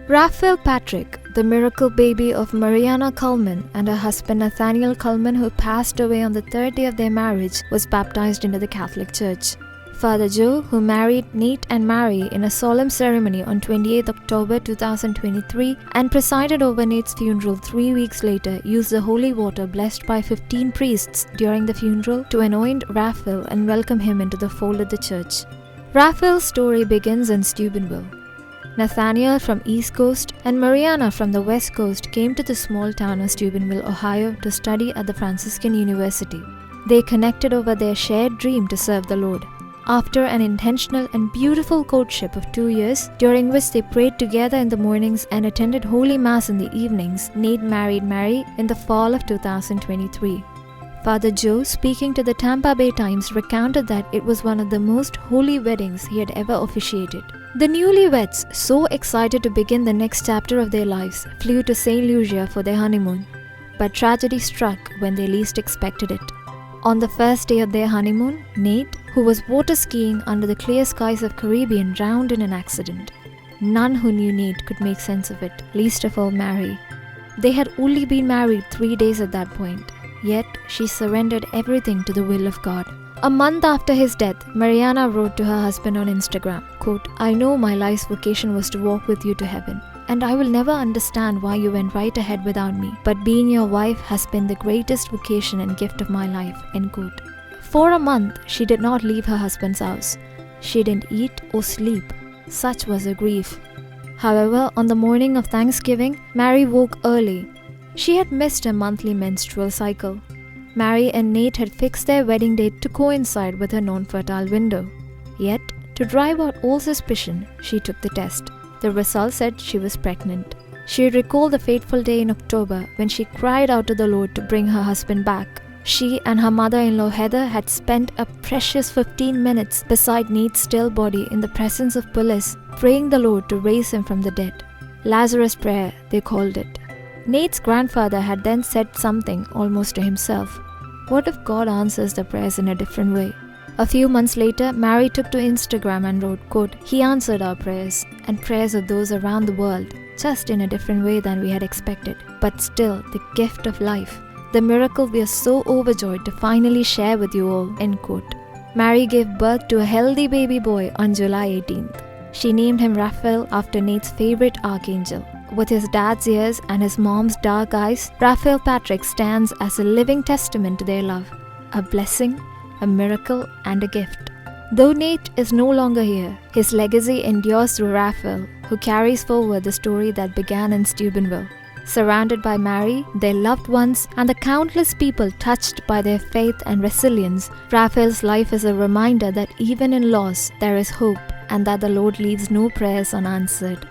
Raphael Patrick, the miracle baby of Mariana Coleman and her husband Nathaniel Coleman, who passed away on the third day of their marriage, was baptized into the Catholic Church. Father Joe, who married Nate and Mary in a solemn ceremony on 28 October 2023 and presided over Nate's funeral 3 weeks later, used the holy water blessed by 15 priests during the funeral to anoint Raphael and welcome him into the fold of the church. Raphael's story begins in Steubenville. Nathaniel from East Coast and Mariana from the West Coast came to the small town of Steubenville, Ohio to study at the Franciscan University. They connected over their shared dream to serve the Lord. After an intentional and beautiful courtship of 2 years, during which they prayed together in the mornings and attended Holy Mass in the evenings, Nate married Mary in the fall of 2023. Father Joe, speaking to the Tampa Bay Times, recounted that it was one of the most holy weddings he had ever officiated. The newlyweds, so excited to begin the next chapter of their lives, flew to St. Lucia for their honeymoon. But tragedy struck when they least expected it. On the first day of their honeymoon, Nate, who was water skiing under the clear skies of Caribbean, drowned in an accident. None who knew Nate could make sense of it, least of all Mary. They had only been married 3 days at that point, yet she surrendered everything to the will of God. A month after his death, Mariana wrote to her husband on Instagram, quote, "I know my life's vocation was to walk with you to heaven, and I will never understand why you went right ahead without me, but being your wife has been the greatest vocation and gift of my life," end quote. For a month, she did not leave her husband's house. She didn't eat or sleep. Such was her grief. However, on the morning of Thanksgiving, Mary woke early. She had missed a monthly menstrual cycle. Mary and Nate had fixed their wedding date to coincide with her non-fertile window. Yet, to drive out all suspicion, she took the test. The result said she was pregnant. She recalled the fateful day in October when she cried out to the Lord to bring her husband back. She and her mother-in-law Heather had spent a precious 15 minutes beside Nate's still body in the presence of police, praying the Lord to raise him from the dead. Lazarus prayer, they called it. Nate's grandfather had then said something almost to himself. What if God answers the prayers in a different way? A few months later, Mary took to Instagram and wrote, quote, "He answered our prayers and prayers of those around the world, just in a different way than we had expected, but still the gift of life. The miracle we are so overjoyed to finally share with you all," end quote. Mary gave birth to a healthy baby boy on July 18th. She named him Raphael after Nate's favorite archangel. With his dad's ears and his mom's dark eyes, Raphael Patrick stands as a living testament to their love, a blessing, a miracle, and a gift. Though Nate is no longer here, his legacy endures through Raphael, who carries forward the story that began in Steubenville. Surrounded by Mary, their loved ones, and the countless people touched by their faith and resilience, Raphael's life is a reminder that even in loss, there is hope, and that the Lord leaves no prayers unanswered.